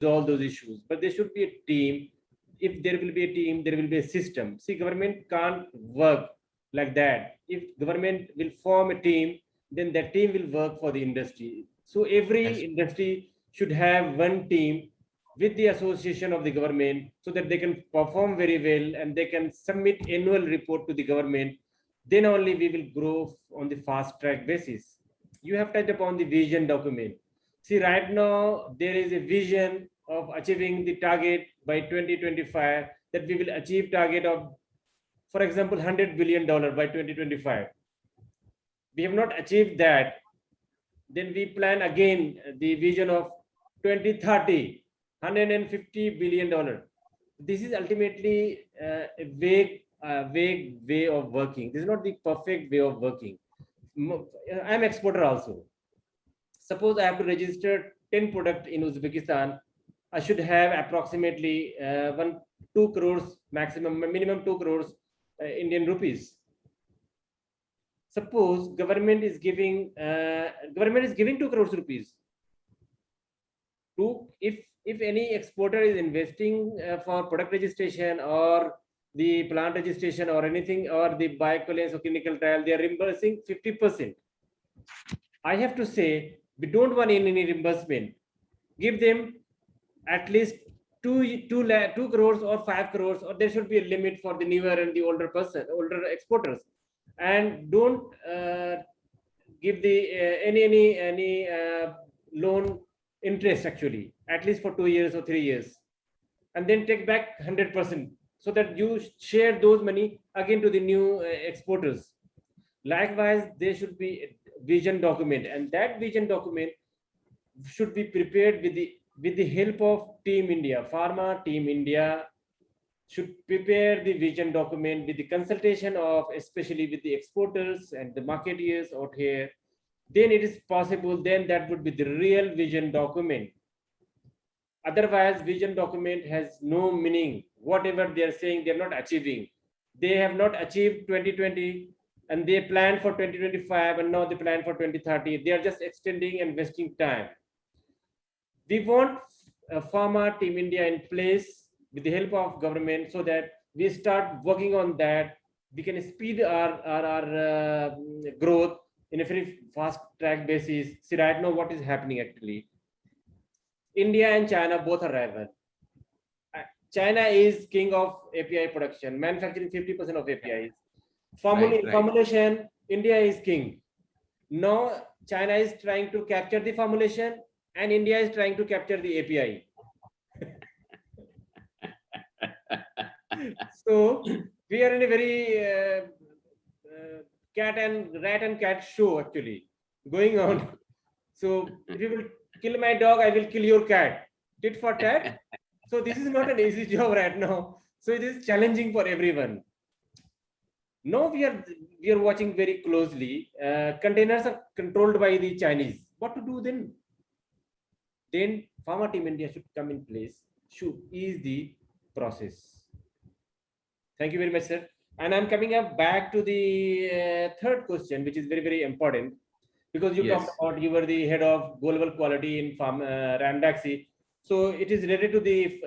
resolve those issues, but there should be a team. If there will be a team, there will be a system. See, government can't work like that. If government will form a team, then that team will work for the industry. So every industry should have one team with the association of the government, so that they can perform very well and they can submit annual report to the government. Then only we will grow on the fast track basis. You have touched upon the vision document. See, right now there is a vision of achieving the target by 2025, that we will achieve target of, for example, $100 billion by 2025. We have not achieved that. Then we plan again the vision of 2030, $150 billion. This is ultimately a vague way of working. This is not the perfect way of working. I'm exporter also. Suppose I have to register 10 products in Uzbekistan. I should have approximately 2 crores maximum, minimum 2 crores Indian rupees. Suppose government is giving 2 crores rupees. If any exporter is investing for product registration or the plant registration or anything, or the bioequivalence or clinical trial, they are reimbursing 50%. I have to say, we don't want any reimbursement. Give them at least 2 crores or 5 crores, or there should be a limit for the newer and the older exporters. And don't give the any loan interest, actually, at least for 2 years or 3 years, and then take back 100%, so that you share those money again to the new exporters. Likewise, there should be a vision document, and that vision document should be prepared with the help of Team India. Pharma Team India should prepare the vision document with the consultation of, especially with the exporters and the marketeers out here. Then it is possible, then that would be the real vision document. Otherwise, vision document has no meaning. Whatever they are saying, they are not achieving. They have not achieved 2020, and they plan for 2025, and now they plan for 2030. They are just extending and wasting time. We want Pharma Team India in place with the help of government, so that we start working on that. We can speed our growth in a very fast track basis. See, right now what is happening actually, India and China both are rival. China is king of API production, manufacturing 50% of APIs. Formulation, India is king. Now China is trying to capture the formulation, and India is trying to capture the API. So we are in a very rat and cat show actually going on. So if you will kill my dog, I will kill your cat. Tit for tat. So this is not an easy job right now. So it is challenging for everyone. Now we are watching very closely. Containers are controlled by the Chinese. What to do then? Then Pharma Team India should come in place, should ease the process. Thank you very much, sir. And I'm coming up back to the third question, which is very, very important, because you talked about, you were the head of global quality in Ranbaxy. So it is related to the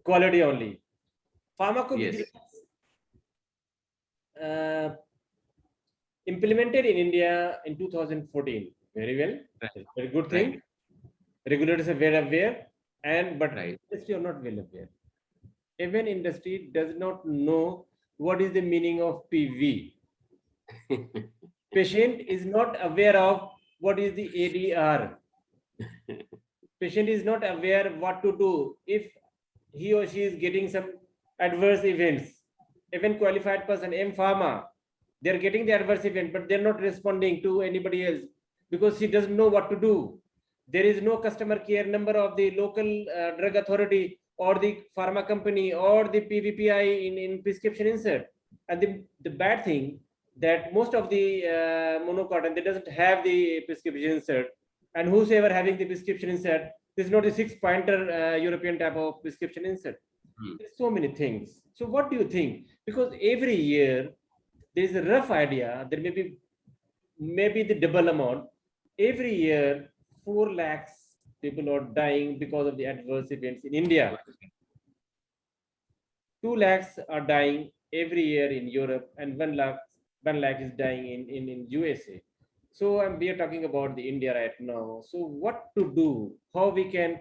quality only. Pharmacovigilance implemented in India in 2014. Very well. Very good thing. Right. Regulators are well aware, but industry are not well aware. Even industry does not know what is the meaning of PV. Patient is not aware of what is the ADR. Patient is not aware what to do if he or she is getting some adverse events. Even qualified person, M-Pharma, they're getting the adverse event, but they're not responding to anybody else because he doesn't know what to do. There is no customer care number of the local drug authority or the pharma company or the PVPI in prescription insert. And the bad thing that most of the monocotton, they doesn't have the prescription insert, and whosoever having the prescription insert, this is not a 6-pointer European type of prescription insert. There's so many things. So what do you think? Because every year there is a rough idea, there may be maybe the double amount. Every year 4 lakhs people are dying because of the adverse events in India. 2 lakhs are dying every year in Europe, and 1 lakh is dying in USA. So we are talking about the India right now. So what to do? How we can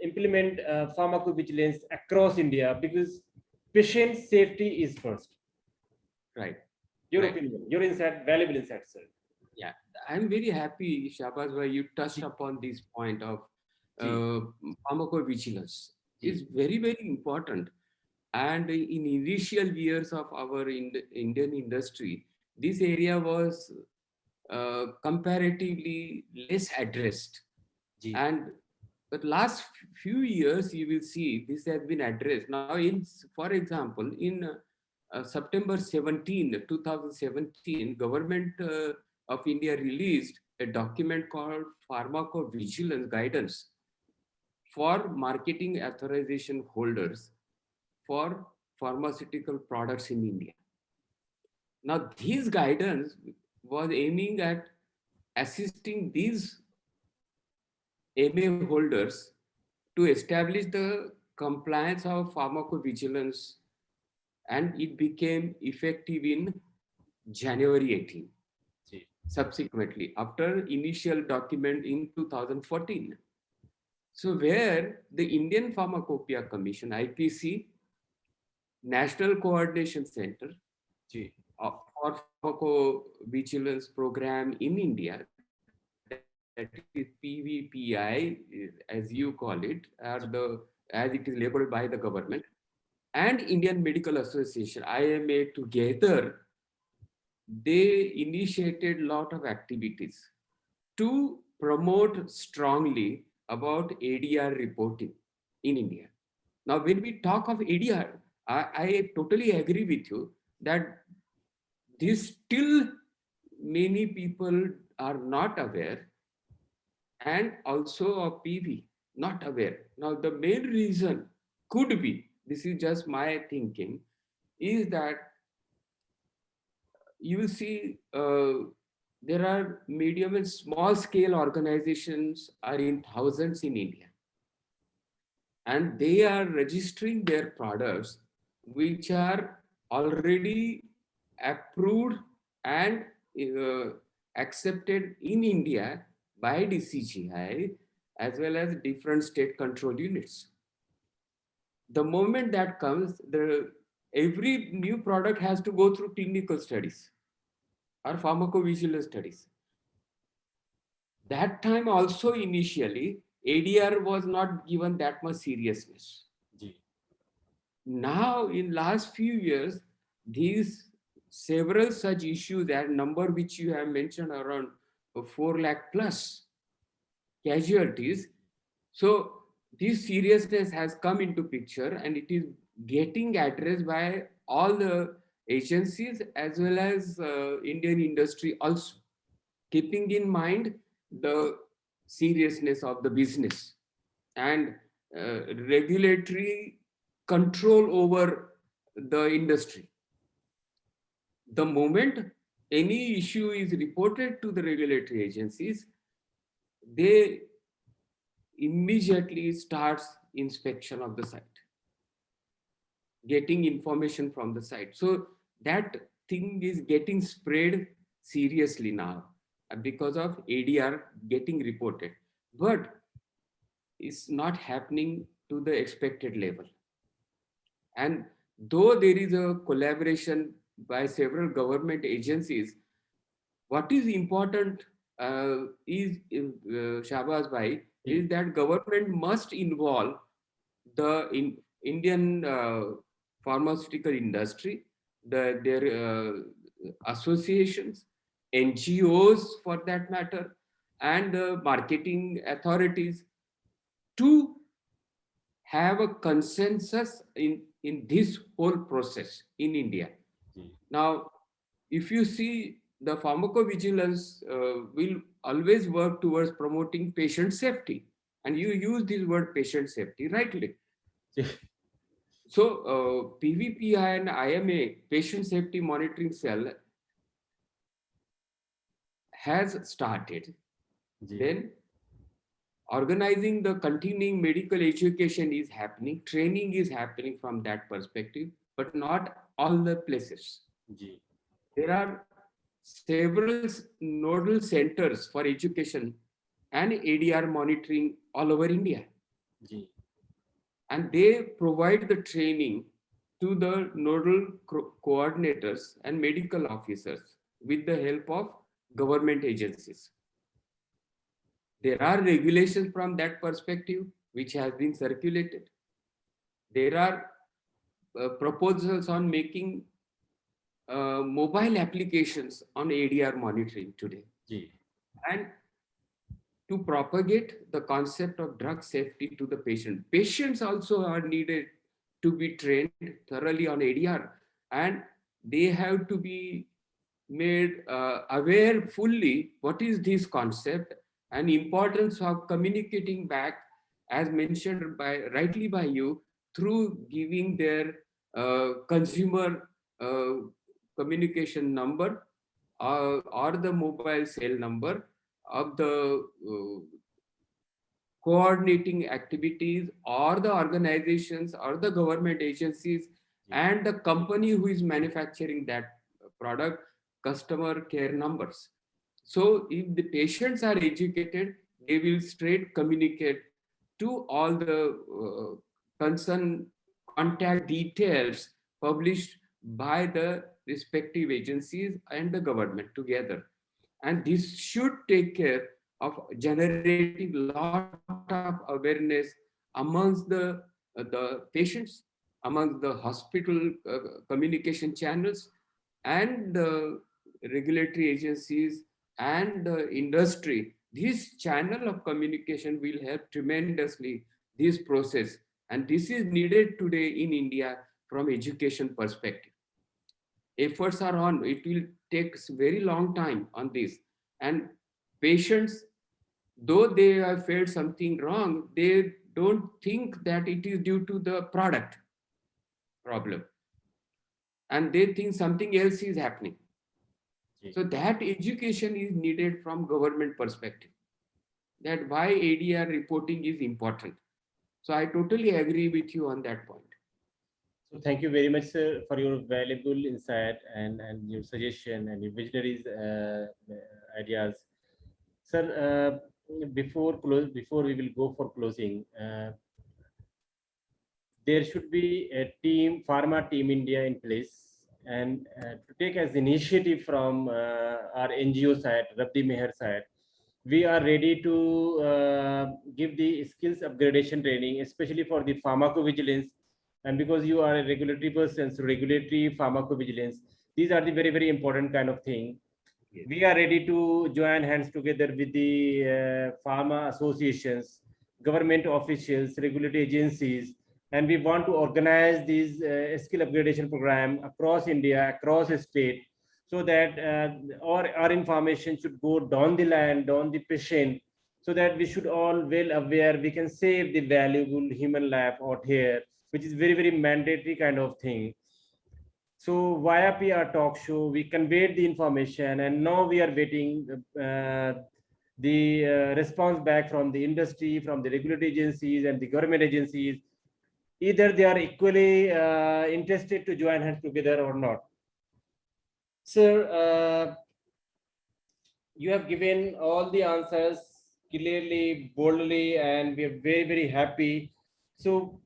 implement pharmacovigilance across India, because patient safety is first. Right. Your Right. opinion, your insight, valuable insight, sir. Yeah, I'm very happy, Shahbaz, where you touched upon this point of Ji, uh, pharmacovigilance. Is ji, very, very important. And in initial years of our Indian industry, this area was comparatively less addressed. ji, And the last few years, you will see this has been addressed. Now, for example, in September 17, 2017, Government of India released a document called Pharmacovigilance Guidance for marketing authorization holders for pharmaceutical products in India. Now, this guidance was aiming at assisting these MA holders to establish the compliance of pharmacovigilance, and it became effective in January 18. ji, Subsequently, after initial document in 2014. So where the Indian Pharmacopoeia Commission, IPC, National Coordination Center ji, for Pharmacovigilance Program in India, that is PVPI, as you call it, as it is labeled by the government, and Indian Medical Association, IMA, together, they initiated a lot of activities to promote strongly about ADR reporting in India. Now, when we talk of ADR, I totally agree with you that this still many people are not aware, and also of PV, not aware. Now, the main reason could be, this is just my thinking, is that you will see there are medium and small scale organizations are in thousands in India, and they are registering their products which are already approved and uh, accepted in India by DCGI as well as different state control units. The moment that comes, every new product has to go through clinical studies or pharmacovigilance studies. That time also initially, ADR was not given that much seriousness. ji, Now, in last few years, these several such issues, that number which you have mentioned, around 4 lakh plus casualties. So this seriousness has come into picture, and it is getting addressed by all the agencies as well as Indian industry also, keeping in mind the seriousness of the business and regulatory control over the industry. The moment any issue is reported to the regulatory agencies, they immediately starts inspection of the site, getting information from the site. So that thing is getting spread seriously now because of ADR getting reported, but it's not happening to the expected level. And though there is a collaboration by several government agencies, what is important is Shahbaz Bhai, is that government must involve the Indian pharmaceutical industry, their associations, NGOs for that matter, and the marketing authorities to have a consensus in this whole process in India. ji, Now, if you see, the pharmacovigilance will always work towards promoting patient safety. And you use this word patient safety rightly. ji, So, PVPI and IMA, Patient Safety Monitoring Cell, has started. ji, Then organizing the continuing medical education is happening, training is happening from that perspective, but not all the places. Ji. There are several nodal centers for education and ADR monitoring all over India. Ji. And they provide the training to the nodal coordinators and medical officers with the help of government agencies. There are regulations from that perspective which have been circulated. There are proposals on making mobile applications on ADR monitoring today. Ji. And to propagate the concept of drug safety to the patient. Patients also are needed to be trained thoroughly on ADR, and they have to be made aware fully what is this concept and importance of communicating back, as mentioned rightly by you, through giving their consumer communication number or the mobile cell number of the coordinating activities or the organizations or the government agencies and the company who is manufacturing that product, customer care numbers. So if the patients are educated, they will straight communicate to all the concerned contact details published by the respective agencies and the government together. And this should take care of generating lot of awareness amongst the patients, amongst the hospital communication channels, and the regulatory agencies and the industry. This channel of communication will help tremendously this process, and this is needed today in India from education perspective. Efforts are on. It will take very long time on this, and patients, though they have felt something wrong, they don't think that it is due to the product problem, and they think something else is happening. So that education is needed from government perspective, that why ADR reporting is important. So I totally agree with you on that point. So thank you very much, sir, for your valuable insight and your suggestion and your visionaries ideas. Sir, before we will go for closing, there should be a team, pharma team India in place, and to take as initiative from our NGO side, Rabdi Meher side, we are ready to give the skills upgradation training, especially for the pharmacovigilance. And because you are a regulatory person, so regulatory pharmacovigilance, these are the very, very important kind of thing. Yes. We are ready to join hands together with the pharma associations, government officials, regulatory agencies, and we want to organize these skill upgradation program across India, across a state, so that our information should go down the line, down the patient, so that we should all well aware we can save the valuable human life out here, which is very, very mandatory kind of thing. So via PR talk show, we conveyed the information, and now we are waiting the response back from the industry, from the regulatory agencies and the government agencies. Either they are equally interested to join hands together or not. Sir, you have given all the answers clearly, boldly, and we are very, very happy. So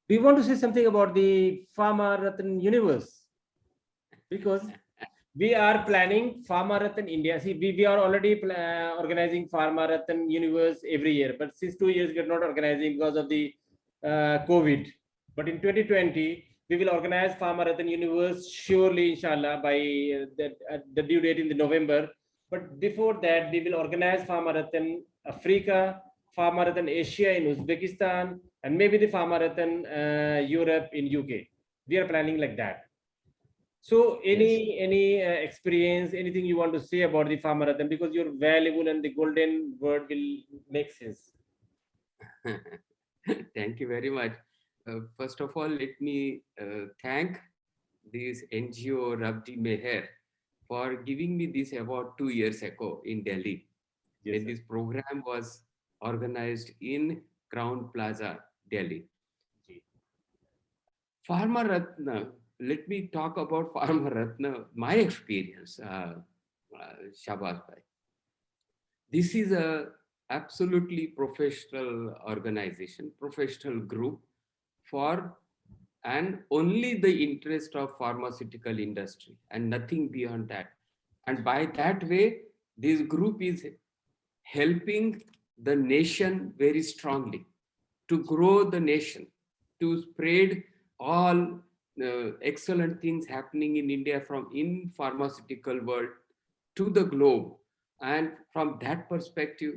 we want to say something about the Pharma Ratan universe, because we are planning Pharma Ratan India. See, we are already organizing Pharma Ratan universe every year, but since 2 years we are not organizing because of the COVID. But in 2020, we will organize Pharma Ratan universe surely, inshallah, by the due date in the November. But before that, we will organize Pharma Ratan Africa, Pharma Ratan Asia in Uzbekistan, and maybe the Pharma Ratan Europe in UK. We are planning like that. So any experience, anything you want to say about the Pharma Ratan, because you're valuable and the golden word will make sense. Thank you very much. First of all, let me thank this NGO Rabdi Meher for giving me this award 2 years ago in Delhi. Yes, when this program was organized in Crown Plaza, Delhi. Ji. Pharma Ratna, let me talk about Pharma Ratna, my experience, Shabaz bhai. This is a absolutely professional organization, professional group for and only the interest of pharmaceutical industry and nothing beyond that. And by that way, this group is helping the nation very strongly to grow the nation, to spread all excellent things happening in India from in pharmaceutical world to the globe. And from that perspective,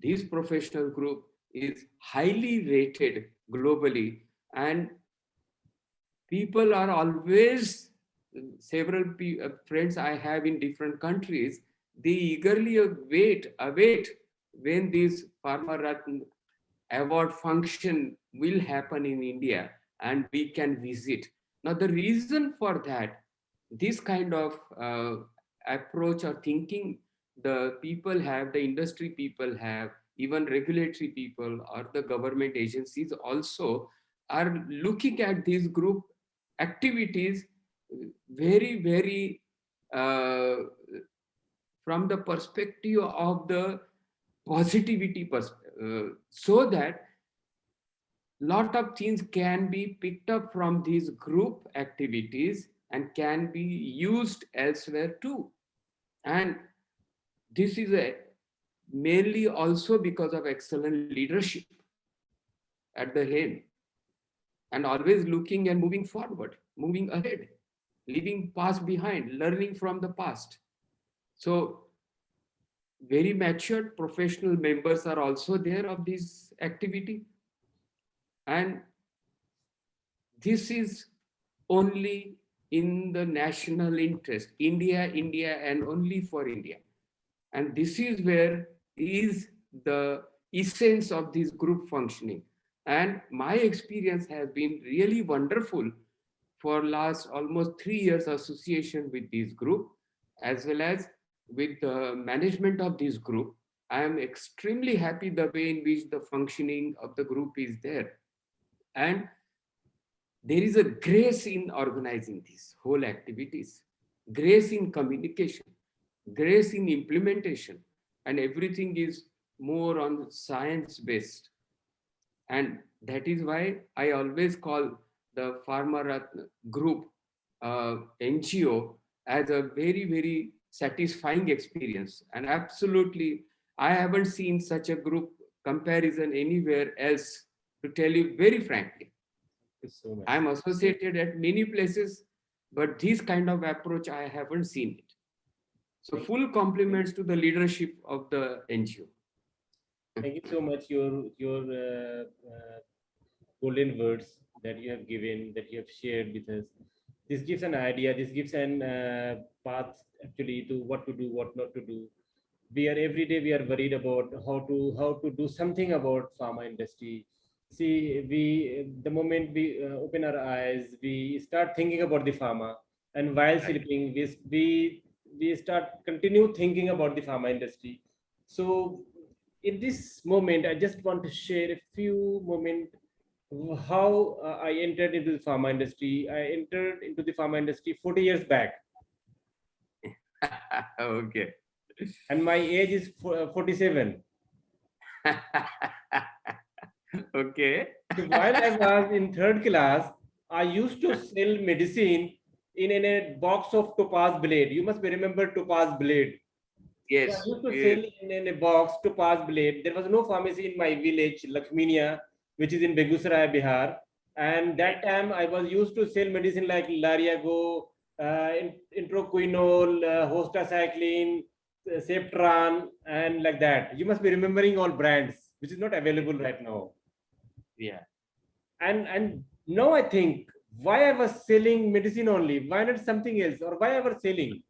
this professional group is highly rated globally, and people are always several friends I have in different countries. They eagerly await when this Pharma Ratna award function will happen in India and we can visit. Now, the reason for that, this kind of approach or thinking the people have, the industry people have, even regulatory people or the government agencies also are looking at these group activities very, very from the perspective of the positivity so that lot of things can be picked up from these group activities and can be used elsewhere too. And this is mainly also because of excellent leadership at the head and always looking and moving forward, moving ahead, leaving past behind, learning from the past. So very matured professional members are also there of this activity. And this is only in the national interest, India, India, and only for India. And this is where is the essence of this group functioning. And my experience has been really wonderful for last almost 3 years association with this group, as well as with the management of this group. I am extremely happy the way in which the functioning of the group is there. And there is a grace in organizing these whole activities, grace in communication, grace in implementation, and everything is more on science based. And that is why I always call the Pharma Ratna group NGO as a very, very satisfying experience. And absolutely, I haven't seen such a group comparison anywhere else, to tell you very frankly. So much. I'm associated at many places, but this kind of approach, I haven't seen it. So full compliments to the leadership of the NGO. Thank you so much. Your golden words that you have given, that you have shared with us. This gives an idea. This gives an path actually to what to do, what not to do. We are every day we are worried about how to do something about pharma industry. See, we the moment we open our eyes, we start thinking about the pharma, and while sleeping, we start continue thinking about the pharma industry. So in this moment, I just want to share a few moments how I entered into the pharma industry. I entered into the pharma industry 40 years back, Okay. and my age is 47. Okay. So while I was in third class, I used to sell medicine in a box of Topaz Blade. You must remember Topaz Blade. So I Yes. used to Yes. sell in a box Topaz Blade. There was no pharmacy in my village, Lakshminia, which is in Begusarai, Bihar. And that time I was used to sell medicine like Lariago, Introquinol, Hostacycline, Septran, and like that. You must be remembering all brands, which is not available right now. Yeah. And now I think why I was selling medicine only, why not something else, or why I was selling.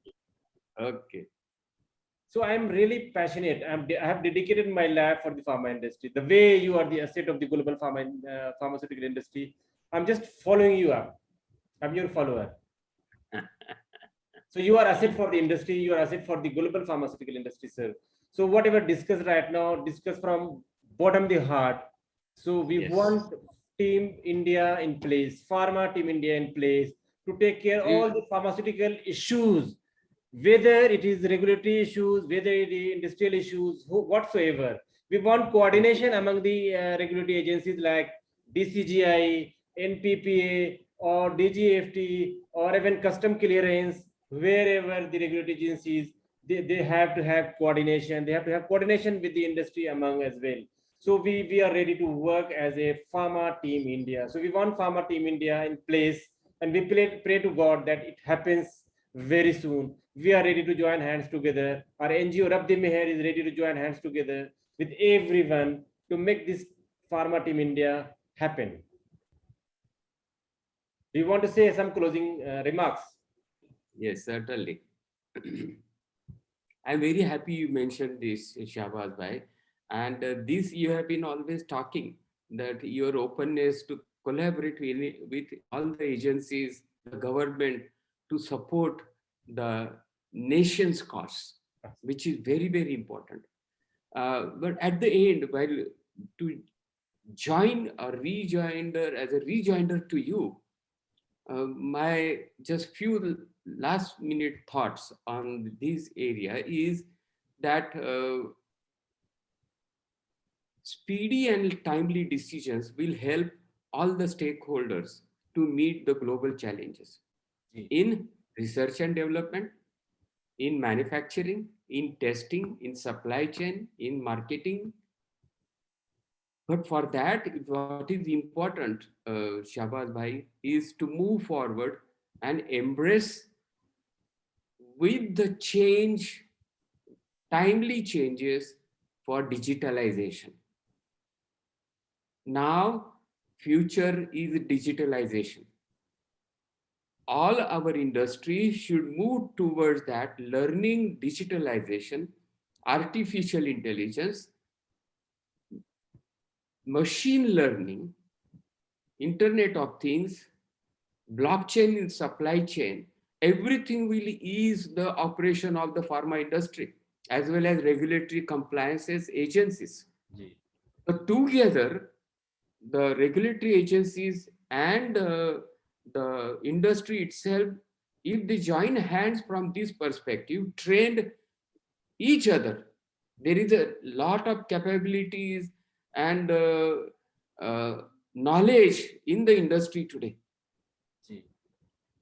Okay. So I'm really passionate. I have dedicated my life for the pharma industry. The way you are the asset of the global pharmaceutical industry, I'm just following you up. I'm your follower. So you are asset for the industry. You are asset for the global pharmaceutical industry, sir. So whatever discussed right now, discuss from bottom the heart. So we Yes. want Team India in place, Pharma Team India in place to take care of all the pharmaceutical issues, whether it is regulatory issues, whether it is industrial issues, whatsoever. We want coordination among the regulatory agencies like DCGI, NPPA, or DGFT, or even custom clearance, wherever the regulatory agencies, they have to have coordination. They have to have coordination with the industry among as well. So we are ready to work as a Pharma Team India. So we want Pharma Team India in place, and we pray to God that it happens very soon. We are ready to join hands together. Our NGO Rabdi Meher is ready to join hands together with everyone to make this Pharma Team India happen. Do you want to say some closing remarks? Yes, certainly. I'm very happy you mentioned this, Shahbaz Bhai. And this you have been always talking that your openness to collaborate with all the agencies, the government to support the nation's cause, which is very, very important. But at the end, while to join a rejoinder as a rejoinder to you, my just few last minute thoughts on this area is that speedy and timely decisions will help all the stakeholders to meet the global challenges in research and development, in manufacturing, in testing, in supply chain, in marketing. But for that, what is important, Shahbaz Bhai, is to move forward and embrace with the change, timely changes for digitalization. Now, future is digitalization. All our industry should move towards that, learning digitalization, artificial intelligence, machine learning, Internet of Things, blockchain in supply chain. Everything will ease the operation of the pharma industry as well as regulatory compliances agencies. So together, the regulatory agencies and the industry itself, if they join hands from this perspective, trained each other, there is a lot of capabilities and knowledge in the industry today.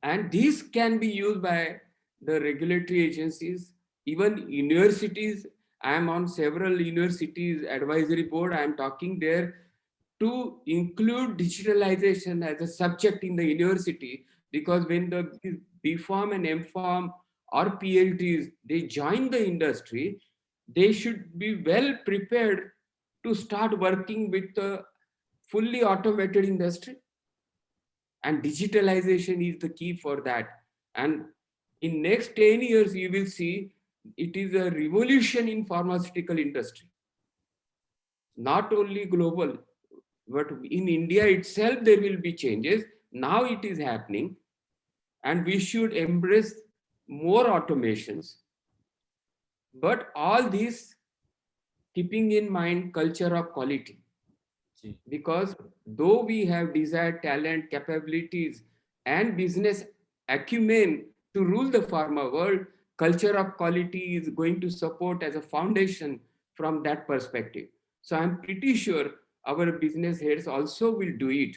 And this can be used by the regulatory agencies, even universities. I am on several universities advisory board. I am talking there to include digitalization as a subject in the university, because when the BPharm and MPharm or PhDs, they join the industry, they should be well prepared to start working with the fully automated industry. And digitalization is the key for that. And in next 10 years, you will see it is a revolution in pharmaceutical industry. Not only global, but in India itself, there will be changes. Now it is happening, and we should embrace more automations. But all this keeping in mind culture of quality. Because though we have desired talent, capabilities, and business acumen to rule the pharma world, culture of quality is going to support as a foundation from that perspective. So I'm pretty sure our business heads also will do it.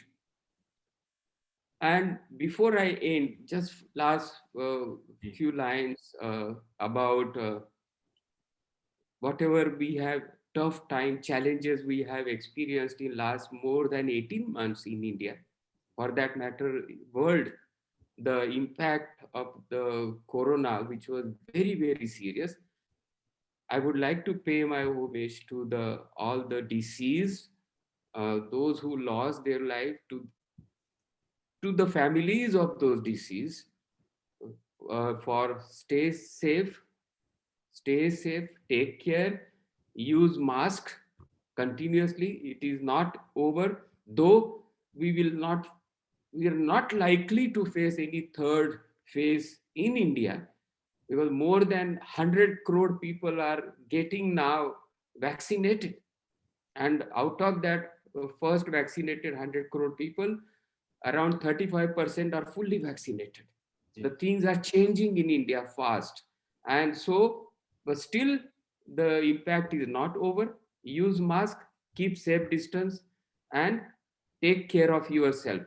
And before I end, just last few lines about whatever we have tough time challenges we have experienced in last more than 18 months in India, for that matter, world, the impact of the corona, which was very, very serious. I would like to pay my homage to the all the deceased, those who lost their life, to the families of those deceased, for stay safe, take care, use mask continuously. It is not over, though we are not likely to face any third phase in India, because more than 100 crore people are getting now vaccinated. And out of that first vaccinated 100 crore people, around 35% are fully vaccinated. The things are changing in India fast. And so, but still the impact is not over. Use mask, keep safe distance, and take care of yourself.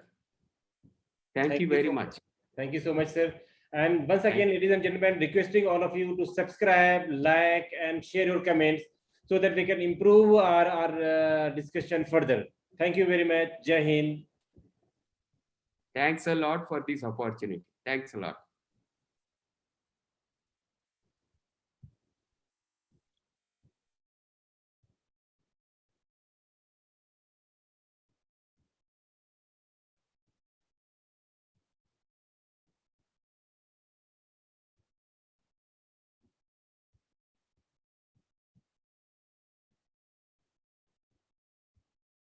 Thank you very so much. Thank you so much, sir. And once Thank again, ladies and gentlemen, requesting all of you to subscribe, like, and share your comments so that we can improve our discussion further. Thank you very much. Jai Hind. Thanks a lot for this opportunity. Thanks a lot.